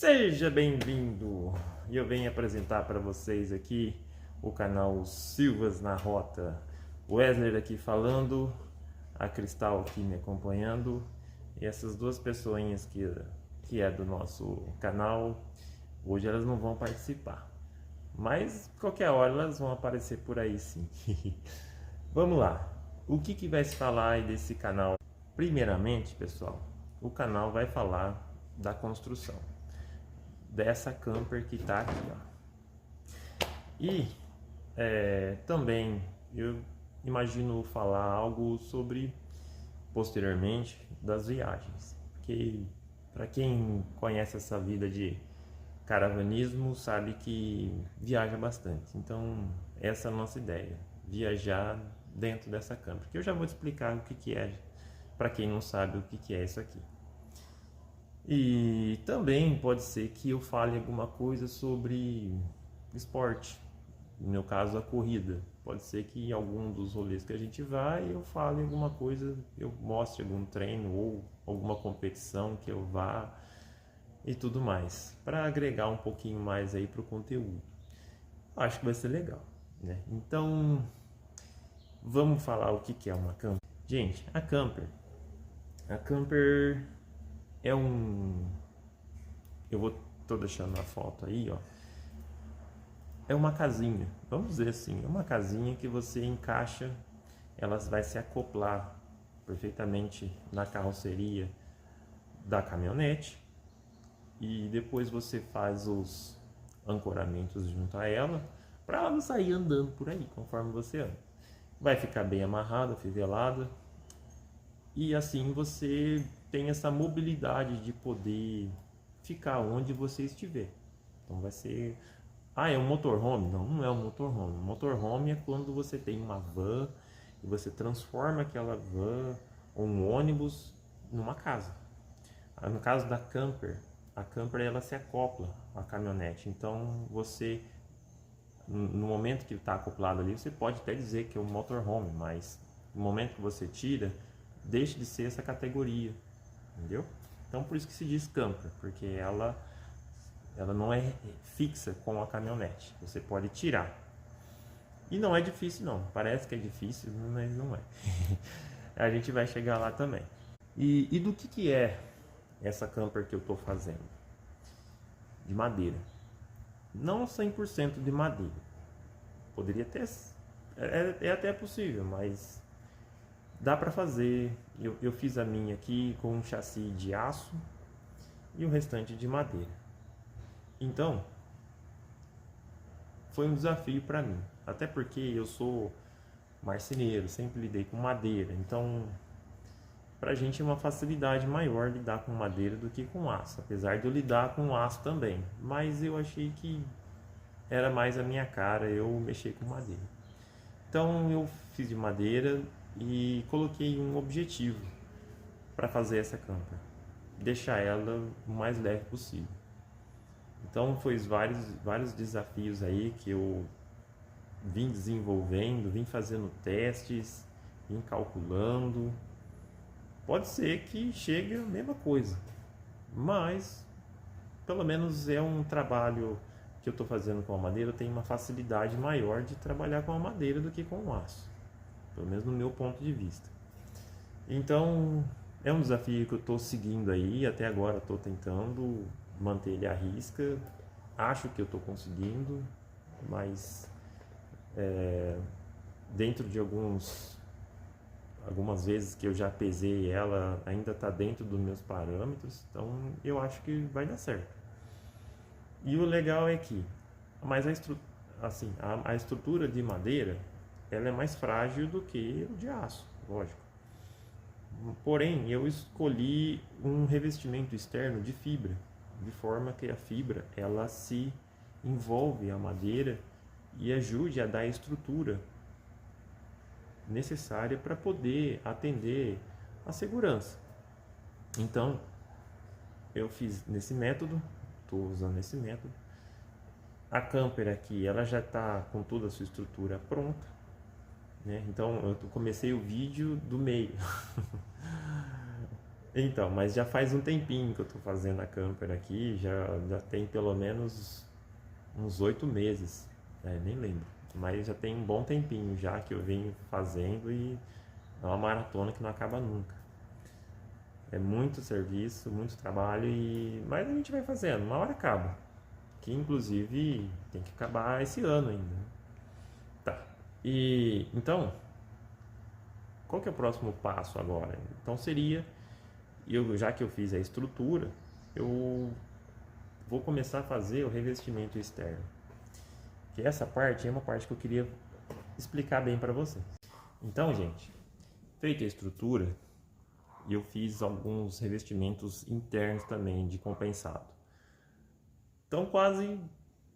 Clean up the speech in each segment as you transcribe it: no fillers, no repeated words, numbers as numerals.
Seja bem-vindo! E eu venho apresentar para vocês aqui o canal Silvas na Rota. Wesley aqui falando, a Cristal aqui me acompanhando, e essas duas pessoinhas que é do nosso canal, hoje elas não vão participar, mas qualquer hora elas vão aparecer por aí sim. Vamos lá, o que vai se falar aí desse canal? Primeiramente, pessoal, o canal vai falar da construção dessa camper que tá aqui, ó. E também eu imagino falar algo sobre, posteriormente, das viagens, porque para quem conhece essa vida de caravanismo sabe que viaja bastante. Então essa é a nossa ideia, viajar dentro dessa camper, que eu já vou explicar o que é, para quem não sabe o que é isso aqui. E também pode ser que eu fale alguma coisa sobre esporte, no meu caso a corrida. Pode ser que em algum dos rolês que a gente vai eu fale alguma coisa, eu mostre algum treino ou alguma competição que eu vá e tudo mais, para agregar um pouquinho mais aí para o conteúdo. Acho que vai ser legal, né? Então vamos falar o que é uma camper. Gente, a camper é tô deixando a foto aí, ó. É uma casinha, vamos dizer assim, é uma casinha que você encaixa, ela vai se acoplar perfeitamente na carroceria da caminhonete e depois você faz os ancoramentos junto a ela para ela não sair andando por aí conforme você anda. Vai ficar bem amarrada, fivelada, e assim você tem essa mobilidade de poder ficar onde você estiver. Então vai ser... é um motorhome? Não, não é um motorhome. Um motorhome é quando você tem uma van e você transforma aquela van ou um ônibus numa casa. No caso da camper, a camper ela se acopla à caminhonete. Então você, no momento que está acoplado ali, você pode até dizer que é um motorhome, mas no momento que você tira, deixa de ser essa categoria, entendeu? Então por isso que se diz camper, porque ela não é fixa com a caminhonete, você pode tirar. E não é difícil não, parece que é difícil, mas não é. A gente vai chegar lá também. E do que é essa camper que eu estou fazendo? De madeira. Não 100% de madeira. Poderia ter, é até possível, mas dá para fazer. Eu fiz a minha aqui com um chassi de aço e o restante de madeira. Então, foi um desafio para mim, até porque eu sou marceneiro, sempre lidei com madeira, então pra gente é uma facilidade maior lidar com madeira do que com aço, apesar de eu lidar com aço também, mas eu achei que era mais a minha cara eu mexer com madeira. Então eu fiz de madeira e coloquei um objetivo para fazer essa camper, deixar ela o mais leve possível. Então foi vários desafios aí que eu vim desenvolvendo, vim fazendo testes, vim calculando. Pode ser que chegue a mesma coisa, mas pelo menos é um trabalho que eu estou fazendo com a madeira, eu tenho uma facilidade maior de trabalhar com a madeira do que com o aço, pelo menos no meu ponto de vista. Então é um desafio que eu estou seguindo aí, até agora estou tentando manter ele à risca, acho que eu estou conseguindo, mas dentro de algumas vezes que eu já pesei ela, ainda está dentro dos meus parâmetros, então eu acho que vai dar certo. E o legal é que mas a estrutura de madeira ela é mais frágil do que o de aço, lógico. Porém, eu escolhi um revestimento externo de fibra, de forma que a fibra ela se envolve a madeira e ajude a dar a estrutura necessária para poder atender a segurança. Então, eu fiz nesse método, estou usando esse método. A camper aqui, ela já está com toda a sua estrutura pronta, né? Então, eu comecei o vídeo do meio. Então, mas já faz um tempinho que eu tô fazendo a camper aqui, já tem pelo menos uns 8 meses, nem lembro. Mas já tem um bom tempinho já que eu venho fazendo e é uma maratona que não acaba nunca. É muito serviço, muito trabalho, mas a gente vai fazendo, uma hora acaba. Que inclusive tem que acabar esse ano ainda, né? Tá. E então, qual que é o próximo passo agora? Então seria, já que eu fiz a estrutura, eu vou começar a fazer o revestimento externo. Que essa parte é uma parte que eu queria explicar bem para você. Então, gente, feita a estrutura, eu fiz alguns revestimentos internos também de compensado. Estão quase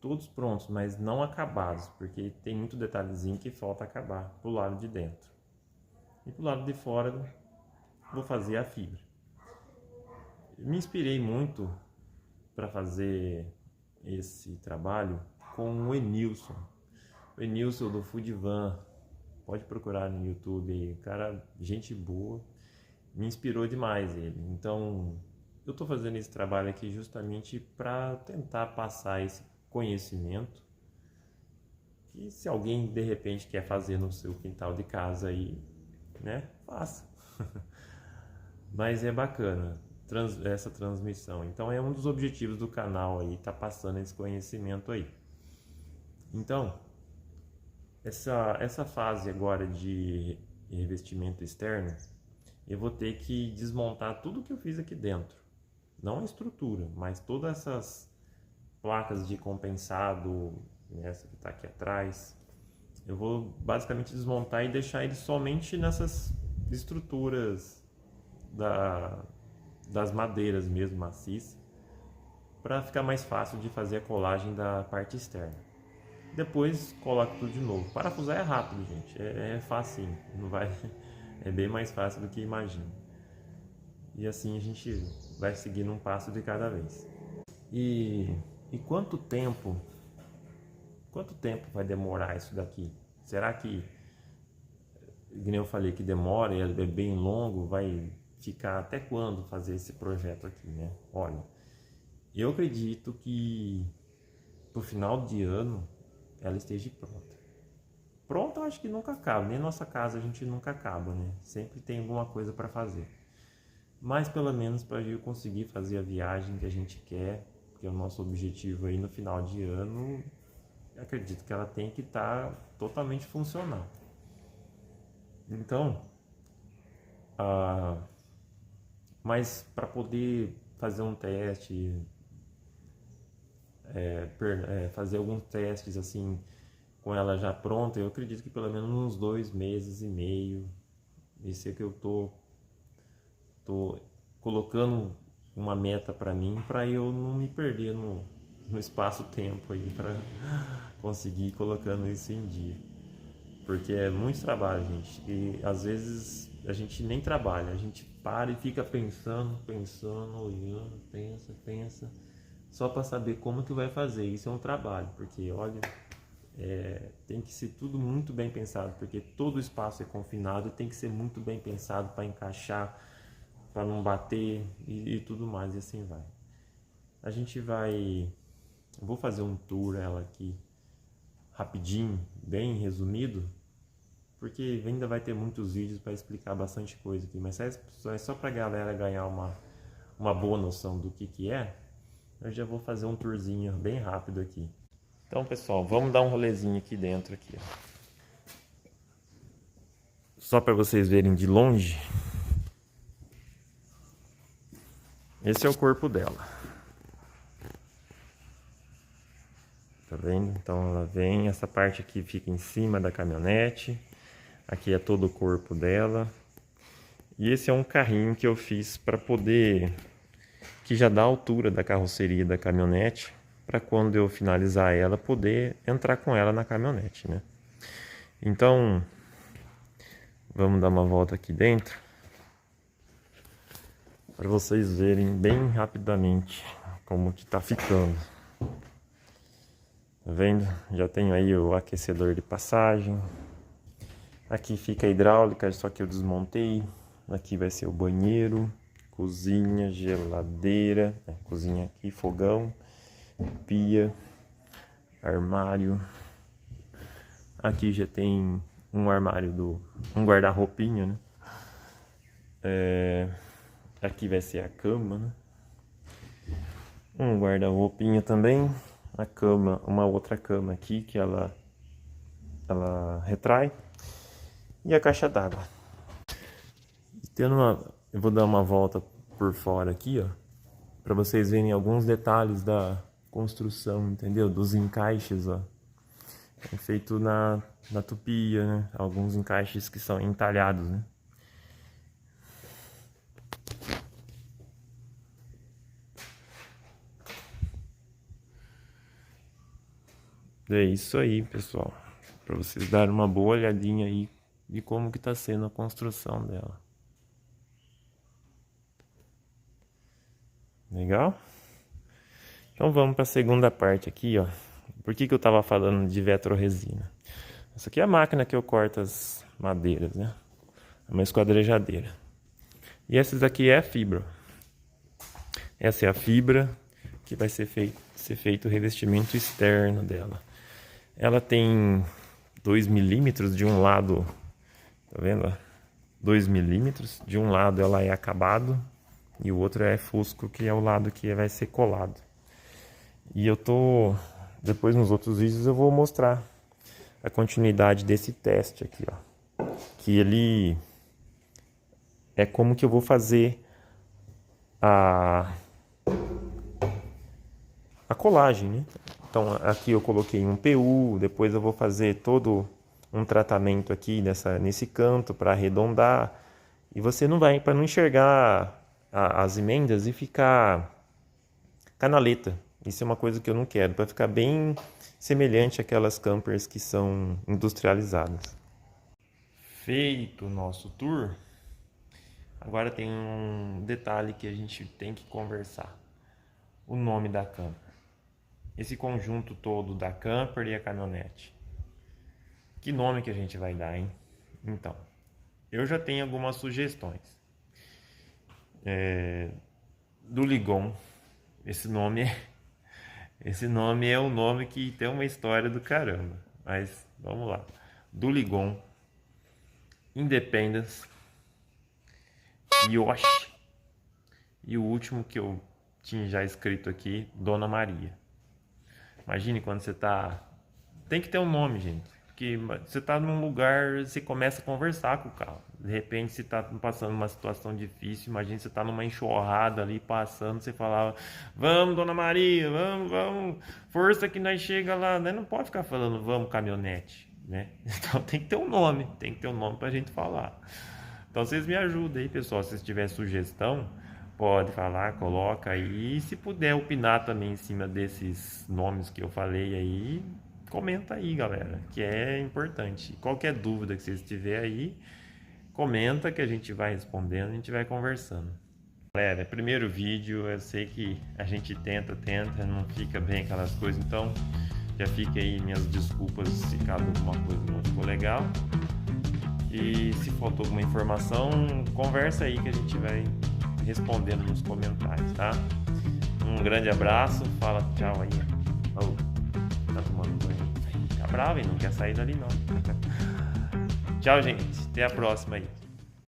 todos prontos, mas não acabados, porque tem muito detalhezinho que falta acabar pro lado de dentro. E pro lado de fora vou fazer a fibra. Me inspirei muito para fazer esse trabalho com o Enilson. O Enilson do Foodvan. Pode procurar no YouTube aí. Cara, gente boa. Me inspirou demais ele. Então, eu estou fazendo esse trabalho aqui justamente para tentar passar esse conhecimento que se alguém de repente quer fazer no seu quintal de casa aí, né, faça. Mas é bacana essa transmissão. Então é um dos objetivos do canal aí, tá passando esse conhecimento aí. Então, essa fase agora de revestimento externo, eu vou ter que desmontar tudo que eu fiz aqui dentro. Não a estrutura, mas todas essas placas de compensado, essa que está aqui atrás, eu vou basicamente desmontar e deixar ele somente nessas estruturas das madeiras mesmo, maciças, para ficar mais fácil de fazer a colagem da parte externa. Depois coloco tudo de novo. Parafusar é rápido, gente, é facinho, não vai, é bem mais fácil do que imagina. E assim a gente vai seguindo um passo de cada vez. E quanto tempo vai demorar isso daqui? Será que, como eu falei que demora, é bem longo, vai ficar até quando fazer esse projeto aqui, né? Olha, eu acredito que pro final de ano ela esteja pronta. Pronta eu acho que nunca acaba, nem nossa casa a gente nunca acaba, né? Sempre tem alguma coisa para fazer. Mas pelo menos para eu conseguir fazer a viagem que a gente quer, que é o nosso objetivo aí no final de ano, eu acredito que ela tem que estar totalmente funcional. Então, mas para poder fazer um teste, fazer alguns testes assim com ela já pronta, eu acredito que pelo menos uns 2 meses e meio. Esse é que eu tô colocando uma meta para mim, para eu não me perder no espaço-tempo aí, para conseguir ir colocando isso em dia. Porque é muito trabalho, gente. E às vezes a gente nem trabalha, a gente para e fica pensando, olhando, pensa, só para saber como que vai fazer. Isso é um trabalho, porque olha, tem que ser tudo muito bem pensado, porque todo espaço é confinado e tem que ser muito bem pensado para encaixar, para não bater e tudo mais, e assim vai. A gente vai... Eu vou fazer um tour ela aqui rapidinho, bem resumido, porque ainda vai ter muitos vídeos para explicar bastante coisa aqui, mas é só para a galera ganhar uma boa noção do que é. Eu já vou fazer um tourzinho bem rápido aqui. Então, pessoal, vamos dar um rolezinho aqui dentro aqui, ó. Só para vocês verem de longe. Esse é o corpo dela. Tá vendo? Então ela vem, essa parte aqui fica em cima da caminhonete. Aqui é todo o corpo dela. E esse é um carrinho que eu fiz para poder... que já dá a altura da carroceria da caminhonete, para quando eu finalizar ela, poder entrar com ela na caminhonete, né? Então, vamos dar uma volta aqui dentro, para vocês verem bem rapidamente como que tá ficando. Tá vendo? Já tenho aí o aquecedor de passagem. Aqui fica a hidráulica, só que eu desmontei. Aqui vai ser o banheiro cozinha, geladeira, cozinha aqui, fogão, pia, armário. Aqui já tem um armário um guarda-roupinha, né? Aqui vai ser a cama, né? Um guarda-roupinha também. A cama, uma outra cama aqui que ela retrai. E a caixa d'água. Eu vou dar uma volta por fora aqui, ó, para vocês verem alguns detalhes da construção, entendeu? Dos encaixes, ó. É feito na tupia, né? Alguns encaixes que são entalhados, né? É isso aí, pessoal. Para vocês darem uma boa olhadinha aí de como que tá sendo a construção dela. Legal? Então vamos para a segunda parte aqui, ó. Por que eu tava falando de vetroresina? Essa aqui é a máquina que eu corto as madeiras, né? É uma esquadrejadeira. E essa daqui é a fibra. Essa é a fibra que vai ser feito o revestimento externo dela. Ela tem 2 milímetros de um lado, tá vendo? 2 milímetros. De um lado ela é acabado e o outro é fusco, que é o lado que vai ser colado. E depois nos outros vídeos eu vou mostrar a continuidade desse teste aqui, ó. Que ele é como que eu vou fazer a colagem, né? Então aqui eu coloquei um PU, depois eu vou fazer todo um tratamento aqui nesse canto para arredondar. E você não vai, para não enxergar as emendas e ficar canaleta. Isso é uma coisa que eu não quero, para ficar bem semelhante àquelas campers que são industrializadas. Feito o nosso tour, agora tem um detalhe que a gente tem que conversar. O nome da camper. Esse conjunto todo da camper e a caminhonete. Que nome que a gente vai dar, hein? Então, eu já tenho algumas sugestões. Do Ligon. Esse nome é um nome que tem uma história do caramba. Mas vamos lá. Do Ligon, Independence, Yoshi. E o último que eu tinha já escrito aqui, Dona Maria. Imagine quando você tá... Tem que ter um nome, gente. Porque você tá num lugar, você começa a conversar com o carro. De repente você tá passando uma situação difícil. Imagina você tá numa enxurrada ali passando, você falava: vamos, Dona Maria, vamos, força que nós chega lá, né? Não pode ficar falando vamos, caminhonete, né? Então tem que ter um nome, pra gente falar. Então vocês me ajudem aí, pessoal. Se tiver sugestão, pode falar, coloca aí. E se puder opinar também em cima desses nomes que eu falei aí, comenta aí, galera, que é importante. Qualquer dúvida que vocês tiverem aí, comenta que a gente vai respondendo, a gente vai conversando. Galera, é primeiro vídeo, eu sei que a gente tenta, não fica bem aquelas coisas, então já fica aí minhas desculpas se caso alguma coisa não ficou legal. E se faltou alguma informação, conversa aí que a gente vai respondendo nos comentários, tá? Um grande abraço, fala tchau aí. Tá tomando banho. Tá bravo e não quer sair dali não. Tchau, gente. Até a próxima aí.